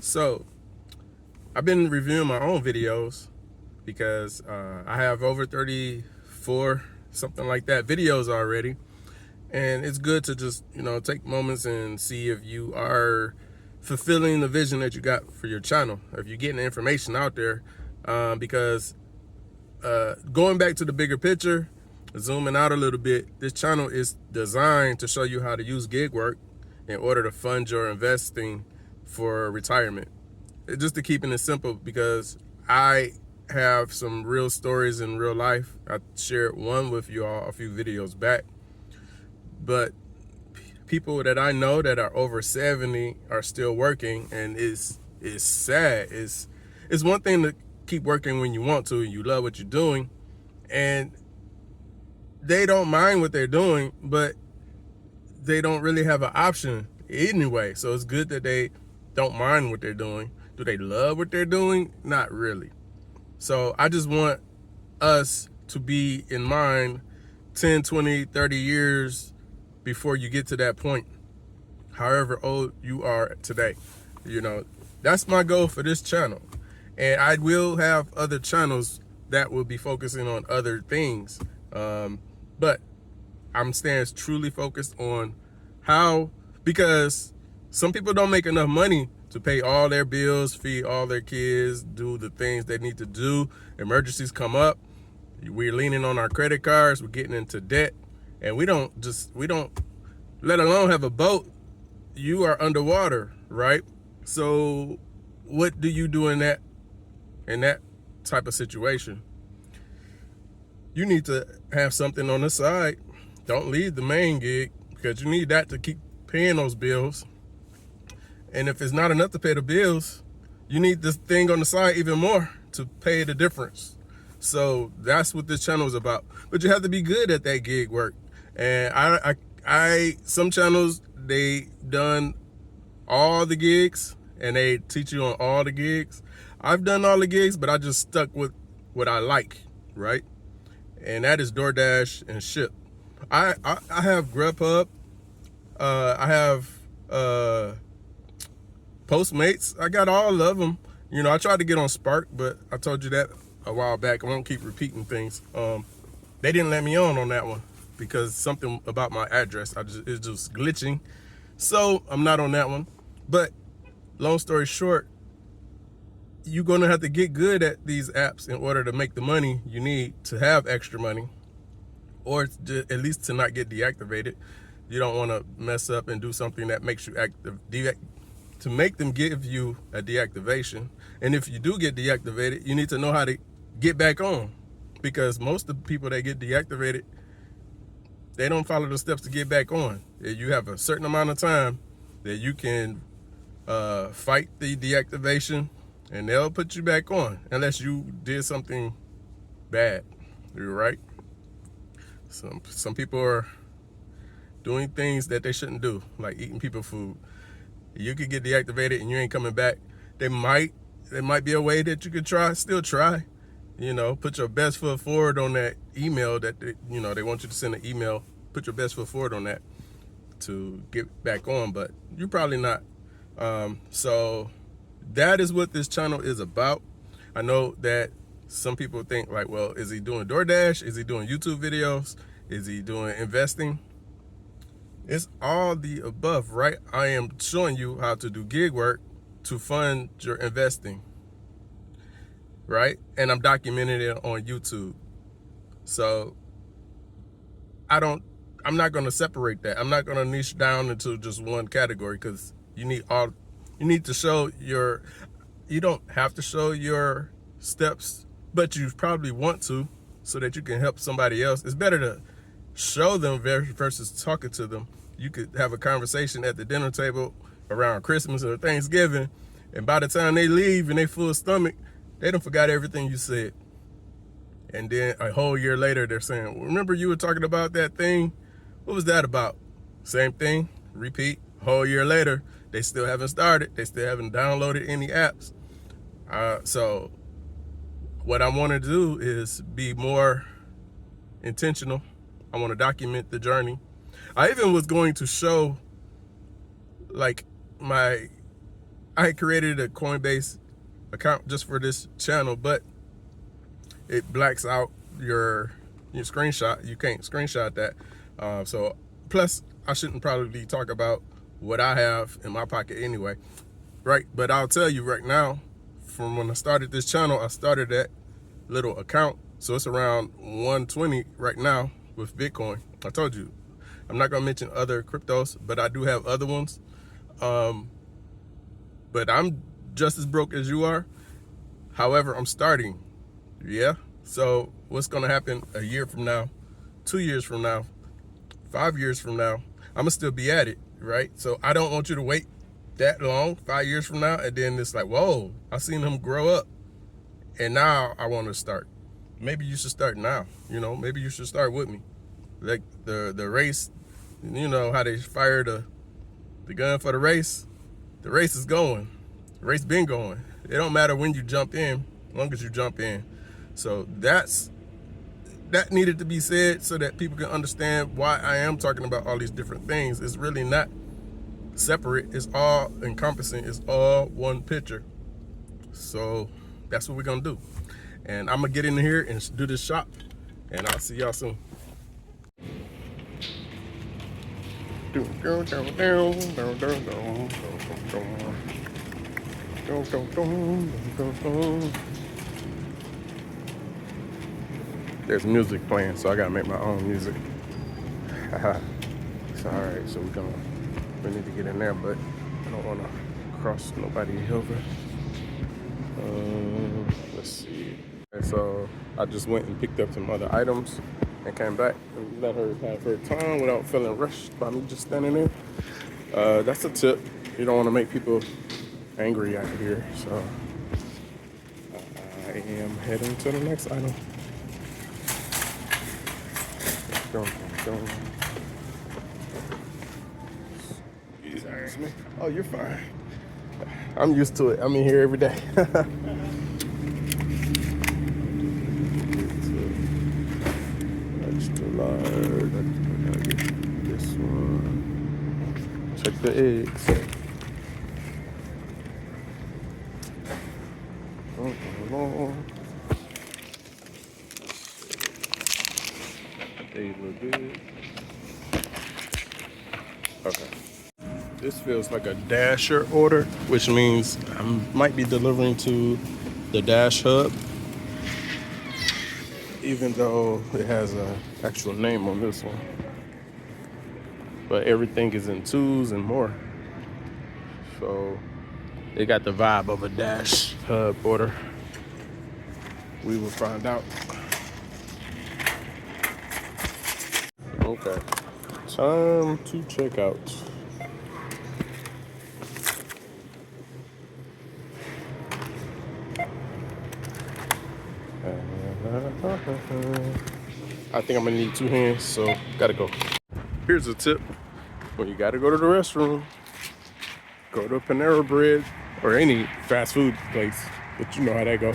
So I've been reviewing my own videos because I have over 34, something like that, videos already. And it's good to just, take moments and see if you are fulfilling the vision that you got for your channel, if you're getting the information out there. Because going back to the bigger picture, zooming out a little bit, this channel is designed to show you how to use gig work in order to fund your investing for retirement. Just to keep it simple, because I have some real stories in real life. I shared one with you all a few videos back, but people that I know that are over 70 are still working, and it's sad. It's one thing to keep working when you want to and you love what you're doing, and they don't mind what they're doing, but they don't really have an option anyway. So it's good that they don't mind what they're doing. Do they love what they're doing? Not really. So I just want us to be in mind 10, 20, 30 years before you get to that point, however old you are today. That's my goal for this channel. And I will have other channels that will be focusing on other things. But I'm staying truly focused on because some people don't make enough money to pay all their bills, feed all their kids, do the things they need to do. Emergencies come up. We're leaning on our credit cards. We're getting into debt, and we don't, let alone have a boat. You are underwater, right? So what do you do in that type of situation? You need to have something on the side. Don't leave the main gig, because you need that to keep paying those bills. And if it's not enough to pay the bills, you need this thing on the side even more to pay the difference. So that's what this channel is about. But you have to be good at that gig work. And I some channels, they done all the gigs and they teach you on all the gigs. I've done all the gigs, but I just stuck with what I like, right? And that is DoorDash and Ship. I have Grubhub. I have Postmates. I got all of them. I tried to get on Spark, but I told you that a while back. I won't keep repeating things. They didn't let me on that one because something about my address, it's just glitching. So I'm not on that one. But long story short, you're going to have to get good at these apps in order to make the money you need to have extra money, or at least to not get deactivated. You don't want to mess up and do something that makes you active, to make them give you a deactivation. And if you do get deactivated, you need to know how to get back on, because most of the people that get deactivated, they don't follow the steps to get back on. You have a certain amount of time that you can fight the deactivation, and they'll put you back on unless you did something bad. You're right. Some people are doing things that they shouldn't do, like eating people's food. You could get deactivated and you ain't coming back. There might be a way that you could still try. Put your best foot forward on that email that they want you to send an email. Put your best foot forward on that to get back on, but you're probably not. So that is what this channel is about. I know that some people think like, well, is he doing DoorDash? Is he doing YouTube videos? Is he doing investing? It's all the above, right? I am showing you how to do gig work to fund your investing, right? And I'm documenting it on YouTube. So I'm not going to separate that. I'm not going to niche down into just one category, because you need to show you don't have to show your steps, but you probably want to, so that you can help somebody else. It's better to show them versus talking to them. You could have a conversation at the dinner table around Christmas or Thanksgiving, and by the time they leave and they full stomach, they done forgot everything you said. And then a whole year later, they're saying, remember you were talking about that thing? What was that about? Same thing, repeat. A whole year later, they still haven't started. They still haven't downloaded any apps. So what I want to do is be more intentional. I want to document the journey. I even was going to show like my I had created a Coinbase account just for this channel, but it blacks out your screenshot. You can't screenshot that. So plus, I shouldn't probably talk about what I have in my pocket anyway, right? But I'll tell you right now, from when I started this channel, I started that little account. So it's around 120 right now with Bitcoin. I told you, I'm not gonna mention other cryptos, but I do have other ones. But I'm just as broke as you are. However, I'm starting. Yeah. So what's gonna happen a year from now, 2 years from now, 5 years from now? I'm gonna still be at it, right? So I don't want you to wait that long, 5 years from now, and then it's like, whoa, I seen him grow up, and now I want to start. Maybe you should start now. You know, maybe you should start with me. Like the race, you know how they fire the gun for the race. The race is going. The race been going. It don't matter when you jump in, as long as you jump in. So that needed to be said so that people can understand why I am talking about all these different things. It's really not separate. It's all encompassing. It's all one picture. So that's what we're gonna do. And I'm gonna get in here and do this shop, and I'll see y'all soon. There's music playing, so I gotta make my own music. So alright, so we need to get in there, but I don't wanna cross nobody over. Let's see. And so I just went and picked up some other items and came back and let her have her time without feeling rushed by me just standing there. That's a tip. You don't want to make people angry out here. So I am heading to the next item. Excuse me. Oh, you're fine. I'm used to it. I'm in here every day. Extra large. I gotta get this one. Check the eggs. They look good. Okay. This feels like a Dasher order, which means I might be delivering to the Dash Hub, even though it has an actual name on this one. But everything is in twos and more. So they got the vibe of a Dash Hub order. We will find out. Okay. Time to check out. I think I'm gonna need 2 hands, so gotta go. Here's a tip. When you gotta go to the restroom, go to Panera Bread or any fast food place, but you know how that go.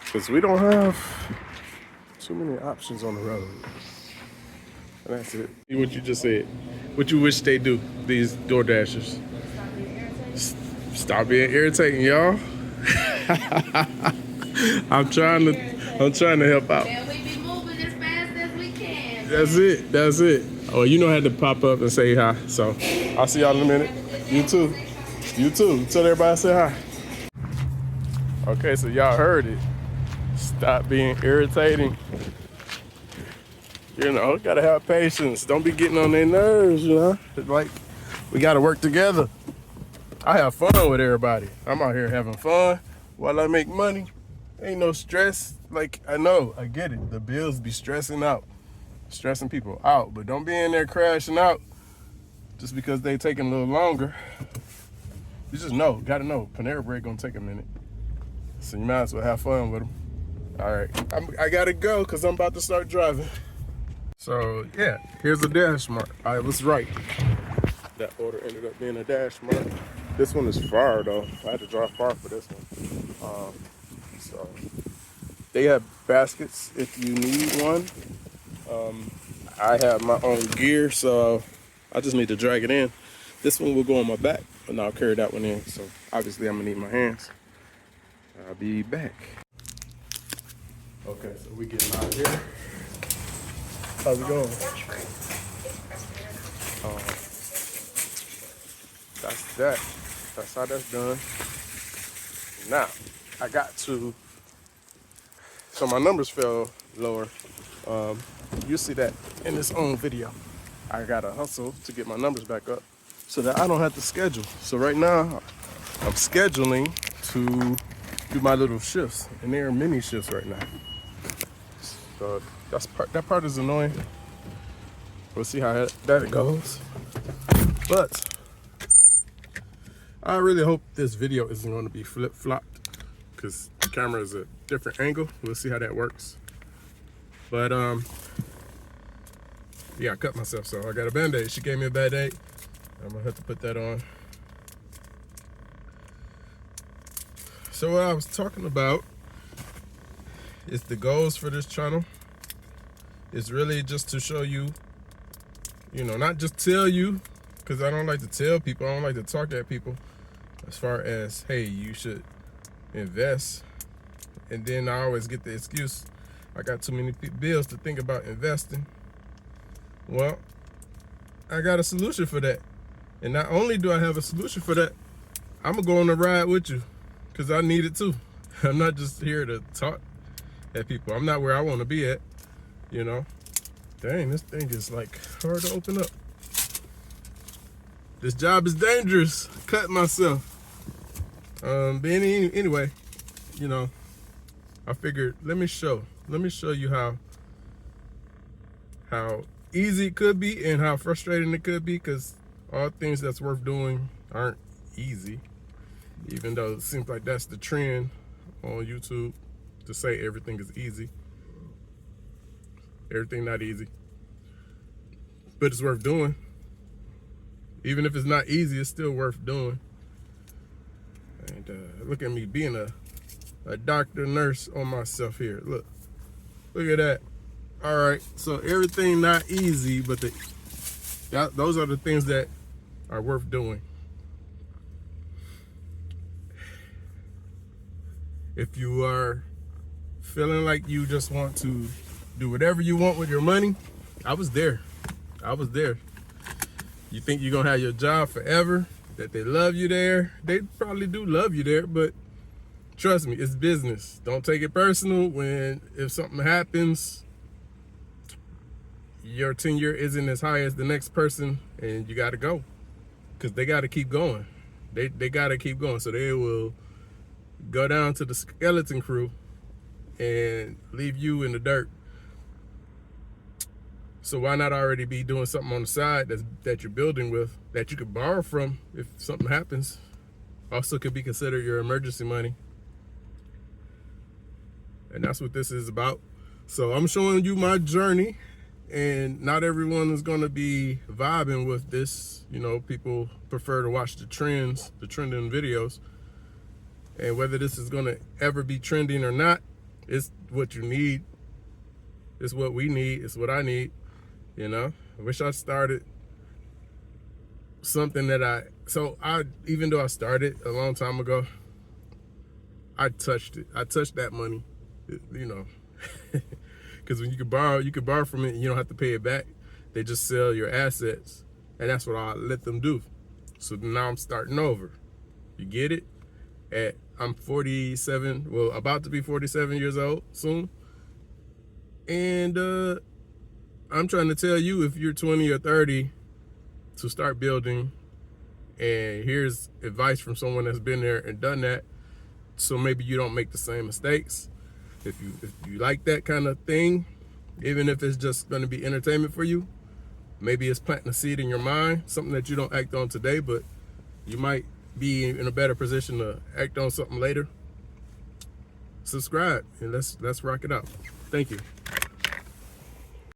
Because we don't have too many options on the road. And that's it. What you just said. What you wish they do, these door dashers. Stop being irritating, y'all. I'm trying to help out. And we be moving as fast as we can. That's it. Oh, you know I had to pop up and say hi. So I'll see y'all in a minute. You too. Tell everybody I say hi. Okay, so y'all heard it. Stop being irritating. You know, gotta have patience. Don't be getting on their nerves, you know? It's like, we gotta work together. I have fun with everybody. I'm out here having fun while I make money. Ain't no stress. Like, I know, I get it. The bills be stressing people out. But don't be in there crashing out just because they taking a little longer. You just gotta know, Panera Bread gonna take a minute. So you might as well have fun with them. All right, I gotta go because I'm about to start driving. So yeah, here's a Dash Mart. I was right. That order ended up being a Dash Mart. This one is far though. I had to drive far for this one. So they have baskets if you need one. I have my own gear, so I just need to drag it in. This one will go on my back, and I'll carry that one in. So obviously I'm gonna need my hands. I'll be back. Okay, so we getting out here. How's it going? That's that. That's how that's done. Now, I got to, so my numbers fell lower. You see that in this own video. I gotta hustle to get my numbers back up so that I don't have to schedule. So right now, I'm scheduling to do my little shifts, and they're mini shifts right now. So that part is annoying. We'll see how that goes. But I really hope this video isn't going to be flip-flopped because the camera is a different angle. We'll see how that works. But yeah, I cut myself, so I got a Band-Aid. She gave me a Band-Aid. I'm gonna have to put that on. So what I was talking about is the goals for this channel. It's really just to show you, not just tell you, because I don't like to tell people, I don't like to talk at people as far as, hey, you should invest. And then I always get the excuse, I got too many bills to think about investing. Well, I got a solution for that. And not only do I have a solution for that, I'm gonna go on a ride with you because I need it too. I'm not just here to talk at people. I'm not where I want to be at, Dang, this thing is like hard to open up. This job is dangerous. Cut myself. But anyway, I figured let me show you how easy it could be and how frustrating it could be, because all things that's worth doing aren't easy, even though it seems like that's the trend on YouTube to say everything is easy. Everything not easy, but it's worth doing. Even if it's not easy, it's still worth doing. And look at me being a doctor, nurse on myself here. Look at that. All right, so everything not easy, but those are the things that are worth doing. If you are feeling like you just want to do whatever you want with your money, I was there. You think you're gonna have your job forever, that they love you there. They probably do love you there, but trust me, it's business. Don't take it personal if something happens, your tenure isn't as high as the next person, and you gotta go. Because they gotta keep going. They gotta keep going. So they will go down to the skeleton crew and leave you in the dirt. So why not already be doing something on the side that you're building with, that you could borrow from if something happens? Also could be considered your emergency money. And that's what this is about. So I'm showing you my journey, and not everyone is going to be vibing with this. People prefer to watch the trending videos. And whether this is going to ever be trending or not, it's what you need. It's what we need. It's what I need. I wish I started something even though I started a long time ago, I touched it. I touched that money, because when you could borrow from it and you don't have to pay it back. They just sell your assets, and that's what I let them do. So now I'm starting over. You get it? I'm 47, well, about to be 47 years old soon. And I'm trying to tell you, if you're 20 or 30, to start building. And here's advice from someone that's been there and done that, so maybe you don't make the same mistakes. If you like that kind of thing, even if it's just going to be entertainment for you, maybe it's planting a seed in your mind, something that you don't act on today, but you might be in a better position to act on something later. Subscribe, and let's rock it out. Thank you.